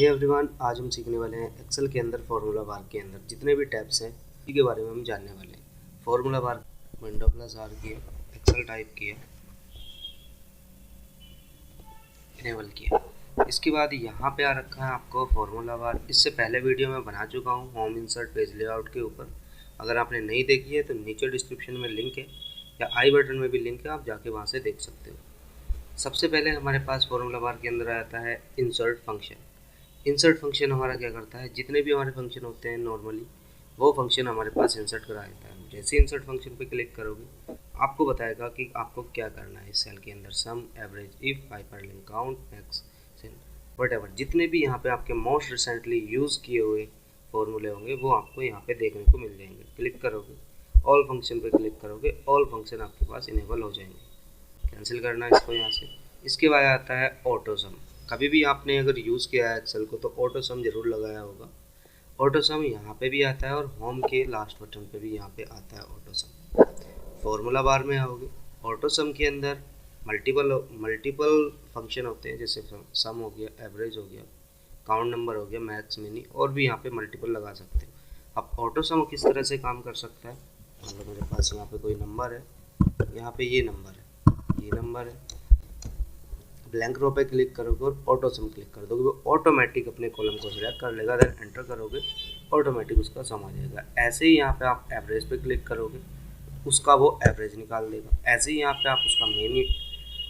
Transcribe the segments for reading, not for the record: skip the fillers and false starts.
Hey everyone, आज हम सीखने वाले हैं एक्सेल के अंदर फार्मूला बार के अंदर जितने भी टैब्स हैं उसी के बारे में हम जानने वाले हैं। Formula bar window plus R किया, एक्सेल टाइप किया, इनेबल किया। इसके बाद यहाँ पे आ रखा है आपको फार्मूला बार। इससे पहले वीडियो में बना चुका हूँ होम इंसर्ट पेज लेआउट के ऊपर। अगर आपने नहीं देखी है तो नीचे डिस्क्रिप्शन में लिंक है या आई बटन में भी लिंक है, आप जाके वहाँ से देख सकते हो। सबसे पहले हमारे पास फार्मूला बार के अंदर आता है इंसर्ट फंक्शन। इंसर्ट फंक्शन हमारा क्या करता है, जितने भी हमारे फंक्शन होते हैं नॉर्मली वो फंक्शन हमारे पास इंसर्ट करा देता है। जैसे इंसर्ट फंक्शन पे क्लिक करोगे आपको बताएगा कि आपको क्या करना है इस सेल के अंदर। Sum, average, if, hyperlink, count, max, वट जितने भी यहाँ पे आपके मोस्ट रिसेंटली यूज़ किए हुए फॉर्मूले होंगे वो आपको यहाँ पे देखने को मिल जाएंगे। क्लिक करोगे ऑल फंक्शन पे क्लिक करोगे, ऑल फंक्शन आपके पास इनेबल हो जाएंगे। कैंसिल करना है इसको यहाँ से। इसके बाद आता है ऑटो सम। कभी भी आपने अगर यूज़ किया है एक्सेल को तो ऑटो सम जरूर लगाया होगा। ऑटो सम यहाँ पे भी आता है और होम के लास्ट बटन पे भी यहाँ पे आता है ऑटो सम। फॉर्मूला बार में आओगे, ऑटो सम के अंदर मल्टीपल फंक्शन होते हैं, जैसे सम हो गया, एवरेज हो गया, काउंट नंबर हो गया, मैक्स, मिनी, और भी यहाँ पे मल्टीपल लगा सकते हो। अब ऑटो सम किस तरह से काम कर सकता है, मान लो मेरे पास यहाँ पे कोई नंबर है, यहाँ पे ये नंबर है, ये नंबर है, ब्लैंक रो पे क्लिक करोगे और ऑटो सम क्लिक कर दोगे, वो ऑटोमेटिक अपने कॉलम को सिलेक्ट कर लेगा। देन एंटर करोगे, ऑटोमेटिक उसका सम आ जाएगा। ऐसे ही यहाँ पे आप एवरेज पे क्लिक करोगे, उसका वो एवरेज निकाल देगा। ऐसे ही यहाँ पे आप उसका मेन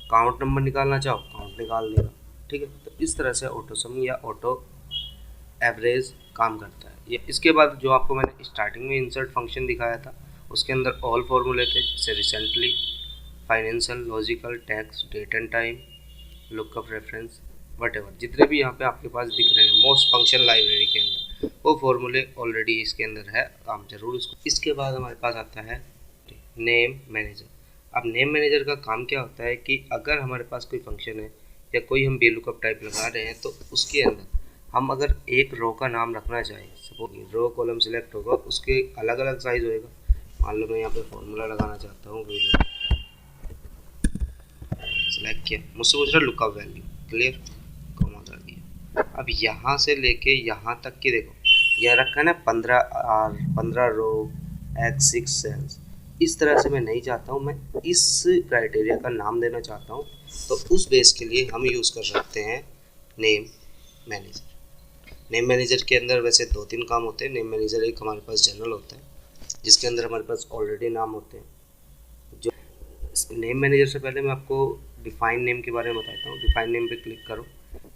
काउंट नंबर निकालना चाहो, काउंट निकाल देगा। ठीक है, तो इस तरह से ऑटो सम या ऑटो एवरेज काम करता है। ये इसके बाद जो आपको मैंने स्टार्टिंग में इंसर्ट फंक्शन दिखाया था उसके अंदर ऑल फॉर्मूले थे, जैसे recently, financial, logical, text, date and time, lookup, reference, whatever, जितने भी यहाँ पे आपके पास दिख रहे हैं मोस्ट फंक्शन लाइब्रेरी के अंदर वो फॉर्मूले ऑलरेडी इसके अंदर है, आप जरूर उसको। इसके बाद हमारे पास आता है नेम मैनेजर। अब नेम मैनेजर का काम क्या होता है कि अगर हमारे पास कोई फंक्शन है या कोई हम VLOOKUP टाइप लगा रहे हैं तो उसके अंदर हम अगर एक रो का नाम रखना चाहें, सपोज रो कॉलम सिलेक्ट होगा, उसके अलग अलग साइज होएगा। मान लो मैं यहाँ पे फॉर्मूला लगाना चाहता हूँ, सेलेक्ट किया, मुझसे पूछ रहा लुकअप वैल्यू, क्लियर, कॉमा कर दिया। अब यहाँ से लेके यहाँ तक की देखो यह रखा है ना 15 रो, X6 सेल्स। इस तरह से मैं नहीं चाहता हूँ, मैं इस क्राइटेरिया का नाम देना चाहता हूँ, तो उस बेस के लिए हम यूज़ कर सकते हैं नेम मैनेजर। नेम मैनेजर के अंदर वैसे 2-3 काम होते हैं। नेम मैनेजर एक हमारे पास जनरल होता है जिसके अंदर हमारे पास ऑलरेडी नाम होते हैं। जो नेम मैनेजर से पहले मैं आपको डिफाइन नेम के बारे में बताता हूँ। डिफाइन नेम पे क्लिक करो,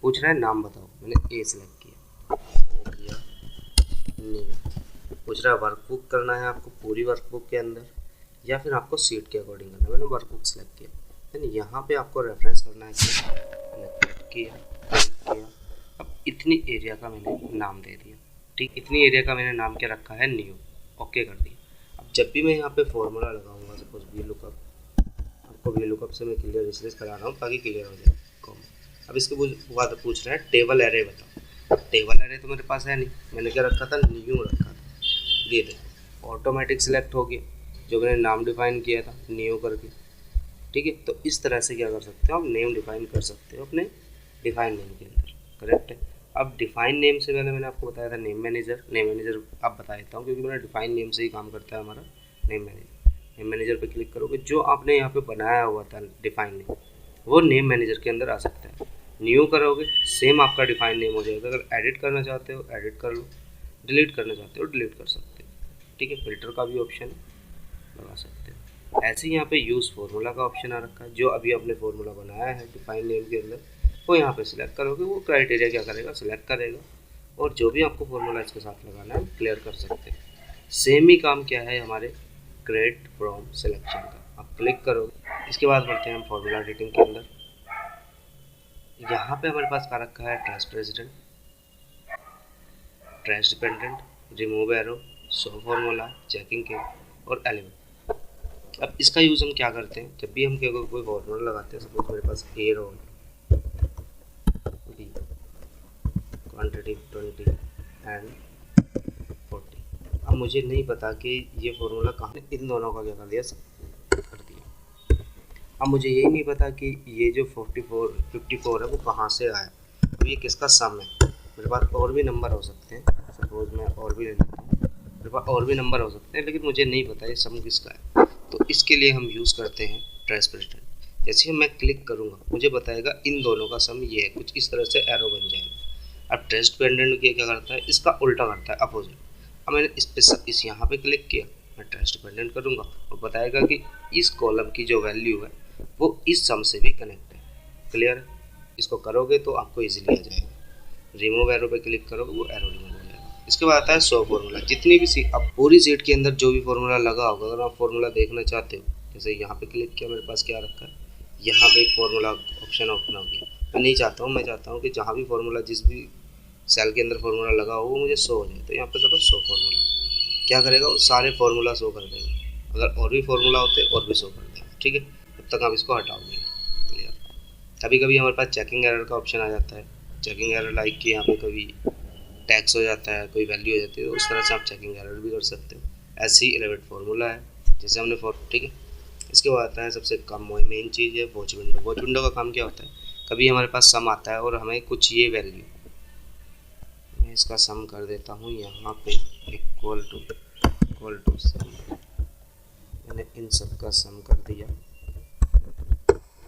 पूछ रहा है नाम बताओ, मैंने ए सिलेक्ट किया, नेम पूछ रहा है वर्कबुक करना है आपको पूरी वर्कबुक के अंदर या फिर आपको सीट के अकॉर्डिंग करना है, मैंने वर्कबुक सेलेक्ट किया। देन यहाँ पे आपको रेफरेंस करना है, मैंने क्लिक किया। अब इतनी एरिया का मैंने नाम दे दिया, ठीक, इतनी एरिया का मैंने नाम क्या रखा है, न्यू, ओके कर दिया। अब जब भी मैं यहाँ पे फॉर्मूला लगाऊंगा, सपोज VLOOKUP, आपको VLOOKUP से मैं क्लियर इसलिए करा रहा हूँ ताकि क्लियर हो जाए। अब इसके बाद पूछ रहा है टेबल एरे बताओ। अब टेबल एरे तो मेरे पास है नहीं, मैंने क्या रखा था, न्यू रखा था। ये देखो ऑटोमेटिक सिलेक्ट हो गया जो मैंने नाम डिफाइन किया था न्यू करके। ठीक है, तो इस तरह से क्या कर सकते हो, आप नेम डिफाइन कर सकते हो अपने डिफाइन नेम के अंदर, करेक्ट है। अब डिफाइन नेम से पहले मैंने आपको बताया था नेम मैनेजर। नेम मैनेजर अब बता देता हूँ क्योंकि मेरा डिफाइन नेम से ही काम करता है हमारा नेम मैनेजर। नेम मैनेजर पे क्लिक करोगे, जो आपने यहाँ पे बनाया हुआ था डिफाइन नेम वो नेम मैनेजर के अंदर आ सकता है। न्यू करोगे सेम आपका डिफाइन नेम हो जाएगा। अगर एडिट करना चाहते हो एडिट कर लो, डिलीट करना चाहते हो डिलीट कर सकते हो। ठीक है, फिल्टर का भी ऑप्शन लगा सकते हो। ऐसे ही यहाँ पे यूज़ फार्मूला का ऑप्शन आ रखा है। जो अभी आपने फार्मूला बनाया है डिफाइन नेम के अंदर वो यहाँ पे सिलेक्ट करोगे, वो क्राइटेरिया क्या करेगा, सिलेक्ट करेगा और जो भी आपको फार्मूला इसके साथ लगाना है क्लियर कर सकते हैं। सेम ही काम क्या है हमारे क्रिएट फ्रॉम सिलेक्शन का। आप क्लिक करोगे, इसके बाद बढ़ते हैं हम फार्मूला एडिटिंग के अंदर। यहाँ पे हमारे पास का रखा है trace president, trace dependent, remove arrow, show formula, checking के और एलिमेंट। अब इसका यूज़ हम क्या करते हैं, जब भी हम कोई फार्मूला लगाते हैं, सपोज मेरे पास ए रोल बी क्वांटिटी 20 एंड 40। अब मुझे नहीं पता कि ये फार्मूला कहाँ, इन दोनों का क्या कर दिया, कर दिया। अब मुझे यही नहीं पता कि ये जो 54 है वो कहाँ से आया, तो ये किसका सम है। मेरे पास और भी नंबर हो सकते हैं, सपोज मैं और भी ले लेता हूँ, मेरे पास और भी नंबर हो सकते हैं, लेकिन मुझे नहीं पता ये सम किसका है। तो इसके लिए हम यूज़ करते हैं ट्रेस पेंडेंट। जैसे ही मैं क्लिक करूँगा मुझे बताएगा इन दोनों का सम ये है, कुछ इस तरह से एरो बन जाएगा। अब ट्रेस पेंडेंट क्या करता है, इसका उल्टा करता है, अपोजिट। अब मैंने इस यहाँ पे क्लिक किया, मैं ट्रेस डिपेंडेंट करूँगा और बताएगा कि इस कॉलम की जो वैल्यू है वो इस सम से भी कनेक्ट है। क्लियर है? इसको करोगे तो आपको इजीली आ जाएगा। रिमूव एरो पे क्लिक करोगे वो एरो रिमूव हो जाएगा। इसके बाद आता है शो फॉर्मूला। जितनी भी अब पूरी सीट के अंदर जो भी फॉर्मूला लगा होगा, अगर आप फॉर्मूला देखना चाहते हो, जैसे यहाँ पे क्लिक किया, मेरे पास क्या रखा है, यहाँ पे एक फॉर्मूला ऑप्शन ओपन हो गया। मैं नहीं चाहता हूँ, मैं चाहता हूँ कि जहाँ भी फॉर्मूला, जिस भी सेल के अंदर फॉर्मूला लगा हो वो मुझे शो हो जाए। तो यहाँ पे करो शो फॉर्मूला। क्या करेगा, वो सारे फॉर्मूला शो कर देगा। अगर और भी फॉर्मूला होते और भी शो कर देगा। ठीक है, तब तक आप इसको हटाओगे। क्लियर? कभी कभी हमारे पास चेकिंग एरर का ऑप्शन आ जाता है। चेकिंग एरर लाइक कि यहाँ पे कभी टैक्स हो जाता है, कोई वैल्यू हो जाती है, तो उस तरह से आप चेकिंग एरर भी कर सकते हो। ऐसे ही एलिवेट फॉर्मूला है, जैसे हमने ठीक है। इसके बाद आता है सबसे कम मेन चीज़ है वॉच विंडो। वॉच विंडो का काम क्या होता है, कभी हमारे पास सम आता है और हमें कुछ ये वैल्यू, मैं इसका सम कर देता हूँ यहाँ पे इक्वल टू सम, मैंने इन सब का सम कर दिया।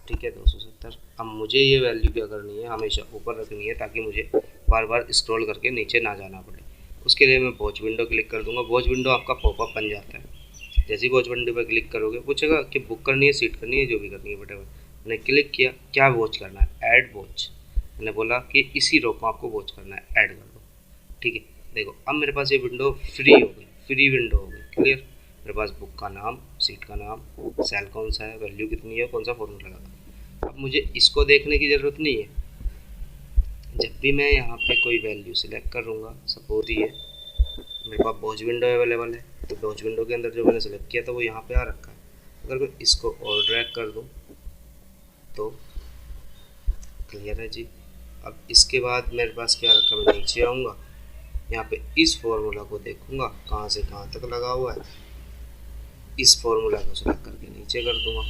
ठीक है, 270। अब मुझे ये वैल्यू क्या करनी है, हमेशा ऊपर रखनी है ताकि मुझे बार बार स्क्रॉल करके नीचे ना जाना पड़े। उसके लिए मैं वॉच विंडो क्लिक कर दूंगा। वॉच विंडो आपका पॉपअप बन जाता है। जैसे ही वॉच विंडो पर क्लिक करोगे पूछेगा कि बुक करनी है, सीट करनी है, जो भी करनी है बट मैंने क्लिक किया, क्या वॉच करना है, ऐड वॉच। मैंने बोला कि इसी रो को आपको वॉच करना है, ऐड कर दो। ठीक है, देखो अब मेरे पास ये विंडो फ्री हो गई, फ्री विंडो हो गई। क्लियर? मेरे पास बुक का नाम, सीट का नाम, सेल कौन सा है, वैल्यू कितनी है, कौन सा फॉर्मूला लगा। अब मुझे इसको देखने की ज़रूरत नहीं है। जब भी मैं यहाँ पे कोई वैल्यू सिलेक्ट करूँगा, सपोज ये मेरे पास वॉच विंडो अवेलेबल है, तो वॉच विंडो के अंदर जो मैंने सेलेक्ट किया था वो यहाँ पे आ रखा है। अगर मैं इसको और ड्रैग कर दूँ तो क्लियर है जी। अब इसके बाद मेरे पास क्या रखा, मैं नीचे आऊँगा, यहाँ पे इस फॉर्मूला को देखूँगा कहाँ से कहाँ तक लगा हुआ है, इस फॉर्मूला को सिलेक्ट करके नीचे कर दूँगा।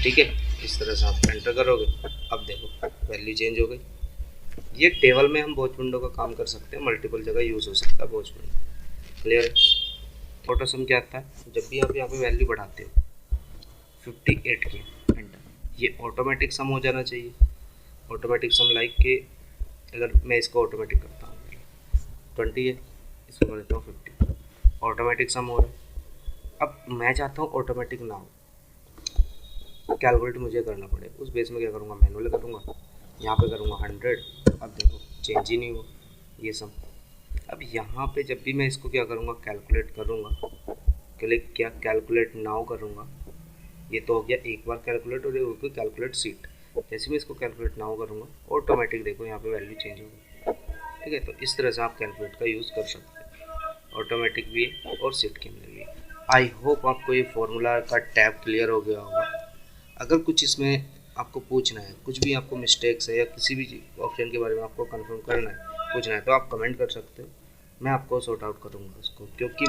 ठीक है, इस तरह से आप एंटर करोगे। अब देखो वैल्यू चेंज हो गई। ये टेबल में हम वॉच विंडो का काम कर सकते हैं, मल्टीपल जगह यूज़ हो सकता है वॉच विंडो। क्लियर है? ऑटो सम क्या आता है, जब भी आप यहाँ पे वैल्यू बढ़ाते हो 58 की एंटर, ये ऑटोमेटिक सम हो जाना चाहिए। ऑटोमेटिक सम लाइक के, अगर मैं इसको ऑटोमेटिक करता हूँ 20 है, इसको कर देता हूँ 50, ऑटोमेटिक सम हो रहा है। अब मैं चाहता हूँ ऑटोमेटिक ना हो, कैलकुलेट मुझे करना पड़े, उस बेस में क्या करूँगा, मैनुअल करूँगा, यहाँ पे करूँगा 100। अब देखो चेंज ही नहीं हुआ ये सम। अब यहाँ पे जब भी मैं इसको क्या करूँगा, कैलकुलेट करूँगा, क्लिक किया, कैलकुलेट नाउ करूँगा, ये तो हो गया एक बार कैलकुलेट, और ये हो गया कैलकुलेट सीट। जैसे मैं इसको कैलकुलेट नाउ करूँगा ऑटोमेटिक देखो यहाँ पे वैल्यू चेंज होगी। ठीक है, तो इस तरह से आप कैलकुलेट का यूज़ कर सकते हैं, ऑटोमेटिक भी है और सीट के अंदर भी है। आई होप आपको ये फॉर्मूला का टैब क्लियर हो गया होगा। अगर कुछ इसमें आपको पूछना है, कुछ भी आपको मिस्टेक्स है या किसी भी ऑप्शन के बारे में आपको कंफर्म करना है, पूछना है, तो आप कमेंट कर सकते हो, मैं आपको सॉर्ट आउट करूँगा उसको, क्योंकि